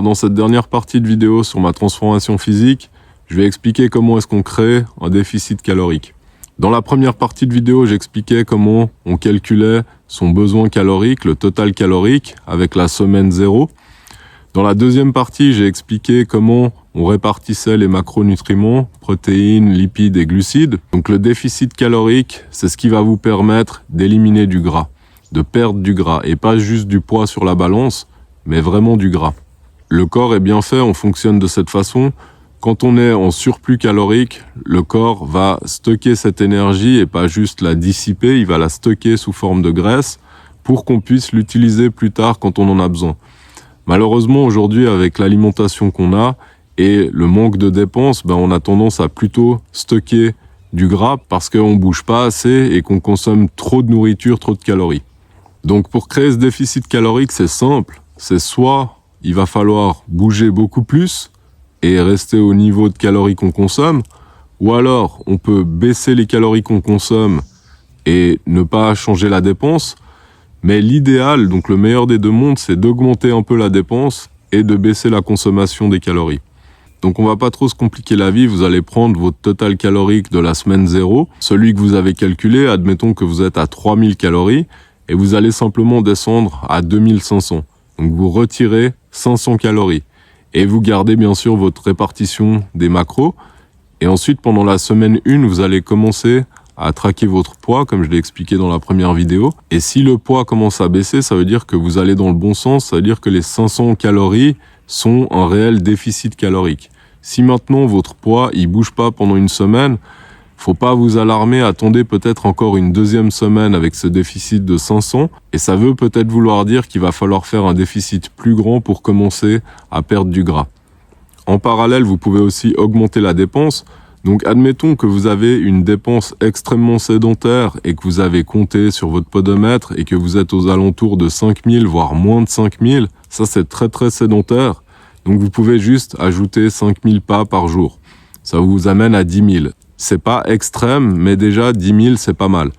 Dans cette dernière partie de vidéo sur ma transformation physique, je vais expliquer comment est-ce qu'on crée un déficit calorique. Dans la première partie de vidéo, j'expliquais comment on calculait son besoin calorique, le total calorique, avec la semaine 0. Dans la deuxième partie, j'ai expliqué comment on répartissait les macronutriments, protéines, lipides et glucides. Donc le déficit calorique, c'est ce qui va vous permettre d'éliminer du gras, de perdre du gras, et pas juste du poids sur la balance, mais vraiment du gras. Le corps est bien fait, on fonctionne de cette façon. Quand on est en surplus calorique, le corps va stocker cette énergie et pas juste la dissiper, il va la stocker sous forme de graisse pour qu'on puisse l'utiliser plus tard quand on en a besoin. Malheureusement, aujourd'hui, avec l'alimentation qu'on a et le manque de dépenses, on a tendance à plutôt stocker du gras parce qu'on bouge pas assez et qu'on consomme trop de nourriture, trop de calories. Donc pour créer ce déficit calorique, c'est simple. C'est soit il va falloir bouger beaucoup plus et rester au niveau de calories qu'on consomme, ou alors on peut baisser les calories qu'on consomme et ne pas changer la dépense. Mais l'idéal, donc le meilleur des deux mondes, c'est d'augmenter un peu la dépense et de baisser la consommation des calories. Donc on va pas trop se compliquer la vie, vous allez prendre votre total calorique de la semaine 0, celui que vous avez calculé, admettons que vous êtes à 3000 calories, et vous allez simplement descendre à 2500. Donc vous retirez 500 calories. Et vous gardez bien sûr votre répartition des macros. Et ensuite, pendant la semaine 1, vous allez commencer à traquer votre poids, comme je l'ai expliqué dans la première vidéo. Et si le poids commence à baisser, ça veut dire que vous allez dans le bon sens, ça veut dire que les 500 calories sont un réel déficit calorique. Si maintenant votre poids, il bouge pas pendant une semaine, faut pas vous alarmer, attendez peut-être encore une deuxième semaine avec ce déficit de 500, et ça veut peut-être vouloir dire qu'il va falloir faire un déficit plus grand pour commencer à perdre du gras. En parallèle, vous pouvez aussi augmenter la dépense. Donc admettons que vous avez une dépense extrêmement sédentaire et que vous avez compté sur votre podomètre et que vous êtes aux alentours de 5000, voire moins de 5000, ça c'est très très sédentaire. Donc vous pouvez juste ajouter 5000 pas par jour. Ça vous amène à 10 000. C'est pas extrême, mais déjà 10 000 c'est pas mal.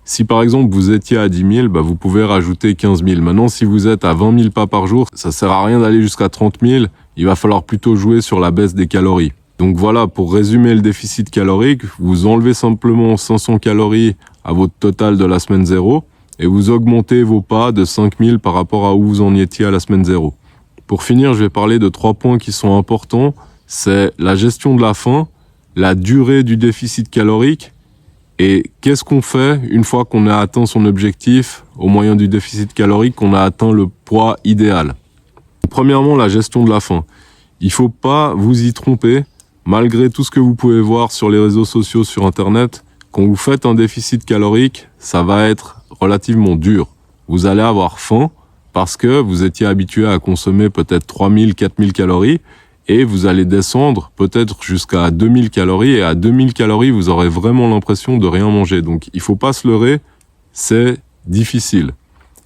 Si par exemple vous étiez à 10 000, vous pouvez rajouter 15 000. Maintenant si vous êtes à 20 000 pas par jour, ça sert à rien d'aller jusqu'à 30 000, il va falloir plutôt jouer sur la baisse des calories. Donc voilà, pour résumer le déficit calorique, vous enlevez simplement 500 calories à votre total de la semaine 0 et vous augmentez vos pas de 5000 par rapport à où vous en étiez à la semaine 0. Pour finir, je vais parler de 3 points qui sont importants. C'est la gestion de la faim, la durée du déficit calorique et qu'est-ce qu'on fait une fois qu'on a atteint son objectif au moyen du déficit calorique, qu'on a atteint le poids idéal. Premièrement, la gestion de la faim. Il faut pas vous y tromper. Malgré tout ce que vous pouvez voir sur les réseaux sociaux, sur Internet, quand vous faites un déficit calorique, ça va être relativement dur. Vous allez avoir faim parce que vous étiez habitué à consommer peut-être 3000, 4000 calories et vous allez descendre peut-être jusqu'à 2000 calories et à 2000 calories, vous aurez vraiment l'impression de rien manger. Donc il faut pas se leurrer, c'est difficile.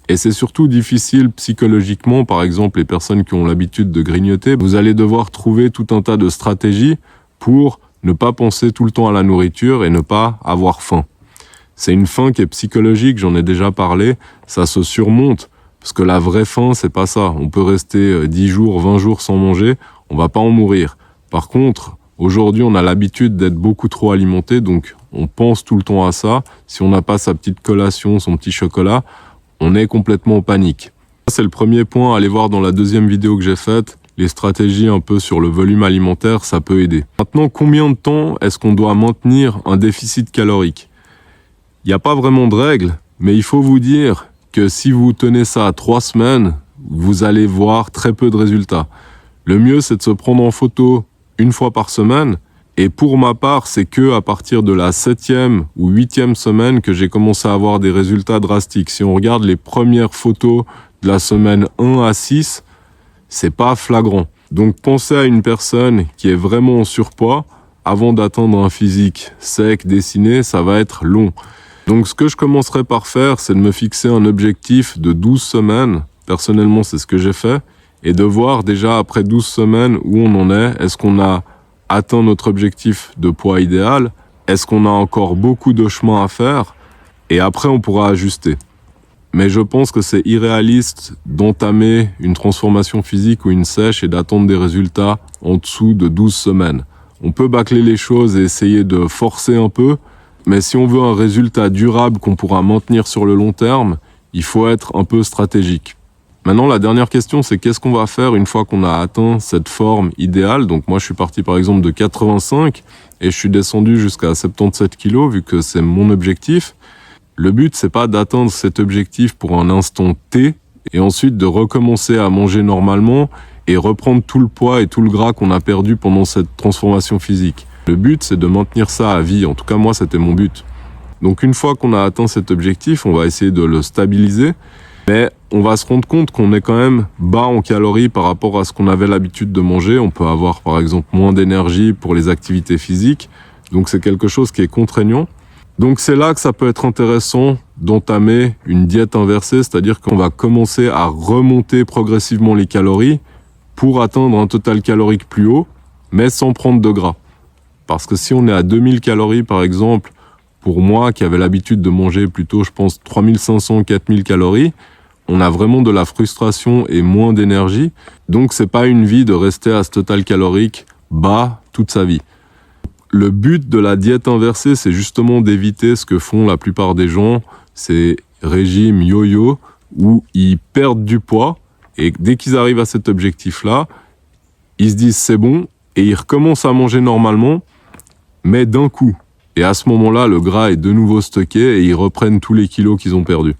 Et c'est surtout difficile psychologiquement, par exemple les personnes qui ont l'habitude de grignoter, vous allez devoir trouver tout un tas de stratégies pour ne pas penser tout le temps à la nourriture et ne pas avoir faim. C'est une faim qui est psychologique, j'en ai déjà parlé, ça se surmonte, parce que la vraie faim, c'est pas ça. On peut rester 10 jours, 20 jours sans manger, on va pas en mourir. Par contre, aujourd'hui, on a l'habitude d'être beaucoup trop alimenté, donc on pense tout le temps à ça. Si on n'a pas sa petite collation, son petit chocolat, on est complètement en panique. C'est le premier point, allez voir dans la deuxième vidéo que j'ai faite, les stratégies un peu sur le volume alimentaire, ça peut aider. Maintenant, combien de temps est-ce qu'on doit maintenir un déficit calorique? Il n'y a pas vraiment de règle, mais il faut vous dire que si vous tenez ça à 3 semaines, vous allez voir très peu de résultats. Le mieux, c'est de se prendre en photo 1 fois par semaine. Et pour ma part, c'est que à partir de la 7e ou 8e semaine que j'ai commencé à avoir des résultats drastiques. Si on regarde les premières photos de la semaine 1 à 6, c'est pas flagrant. Donc pensez à une personne qui est vraiment en surpoids. Avant d'atteindre un physique sec, dessiné, ça va être long. Donc ce que je commencerai par faire, c'est de me fixer un objectif de 12 semaines. Personnellement, c'est ce que j'ai fait. Et de voir déjà après 12 semaines où on en est. Est-ce qu'on a atteint notre objectif de poids idéal? Est-ce qu'on a encore beaucoup de chemin à faire? Et après, on pourra ajuster. Mais je pense que c'est irréaliste d'entamer une transformation physique ou une sèche et d'attendre des résultats en dessous de 12 semaines. On peut bâcler les choses et essayer de forcer un peu, mais si on veut un résultat durable qu'on pourra maintenir sur le long terme, il faut être un peu stratégique. Maintenant, la dernière question, c'est qu'est-ce qu'on va faire une fois qu'on a atteint cette forme idéale? Donc moi, je suis parti par exemple de 85 et je suis descendu jusqu'à 77 kg vu que c'est mon objectif. Le but, c'est pas d'atteindre cet objectif pour un instant T et ensuite de recommencer à manger normalement et reprendre tout le poids et tout le gras qu'on a perdu pendant cette transformation physique. Le but, c'est de maintenir ça à vie. En tout cas, moi, c'était mon but. Donc une fois qu'on a atteint cet objectif, on va essayer de le stabiliser. Mais on va se rendre compte qu'on est quand même bas en calories par rapport à ce qu'on avait l'habitude de manger. On peut avoir par exemple moins d'énergie pour les activités physiques. Donc c'est quelque chose qui est contraignant. Donc c'est là que ça peut être intéressant d'entamer une diète inversée, c'est-à-dire qu'on va commencer à remonter progressivement les calories pour atteindre un total calorique plus haut, mais sans prendre de gras. Parce que si on est à 2000 calories par exemple, pour moi qui avais l'habitude de manger plutôt, je pense, 3500, 4000 calories, on a vraiment de la frustration et moins d'énergie. Donc c'est pas une vie de rester à ce total calorique bas toute sa vie. Le but de la diète inversée, c'est justement d'éviter ce que font la plupart des gens, ces régimes yo-yo où ils perdent du poids et dès qu'ils arrivent à cet objectif-là, ils se disent c'est bon et ils recommencent à manger normalement, mais d'un coup. Et à ce moment-là, le gras est de nouveau stocké et ils reprennent tous les kilos qu'ils ont perdus.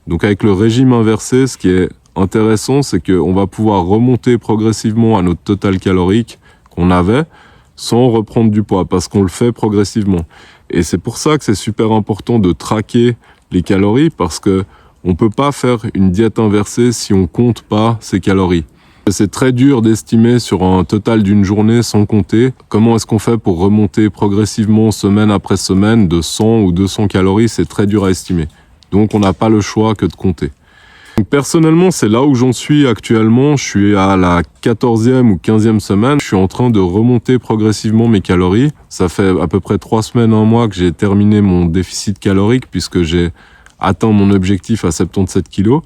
Donc avec le régime inversé, ce qui est intéressant, c'est qu'on va pouvoir remonter progressivement à notre total calorique qu'on avait sans reprendre du poids parce qu'on le fait progressivement. Et c'est pour ça que c'est super important de traquer les calories parce que on peut pas faire une diète inversée si on compte pas ses calories. C'est très dur d'estimer sur un total d'une journée sans compter comment est-ce qu'on fait pour remonter progressivement semaine après semaine de 100 ou 200 calories, c'est très dur à estimer. Donc on n'a pas le choix que de compter. Donc personnellement, c'est là où j'en suis actuellement. Je suis à la 14e ou 15e semaine. Je suis en train de remonter progressivement mes calories. Ça fait à peu près 3 semaines, 1 mois que j'ai terminé mon déficit calorique puisque j'ai atteint mon objectif à 77 kg.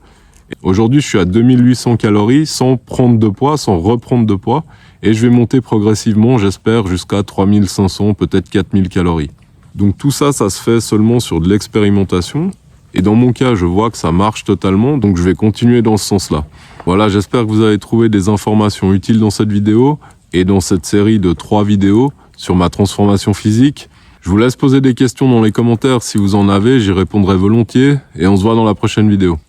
Aujourd'hui, je suis à 2800 calories sans prendre de poids, sans reprendre de poids. Et je vais monter progressivement, j'espère, jusqu'à 3500, peut-être 4000 calories. Donc tout ça, ça se fait seulement sur de l'expérimentation. Et dans mon cas, je vois que ça marche totalement, donc je vais continuer dans ce sens-là. Voilà, j'espère que vous avez trouvé des informations utiles dans cette vidéo et dans cette série de 3 vidéos sur ma transformation physique. Je vous laisse poser des questions dans les commentaires si vous en avez, j'y répondrai volontiers et on se voit dans la prochaine vidéo.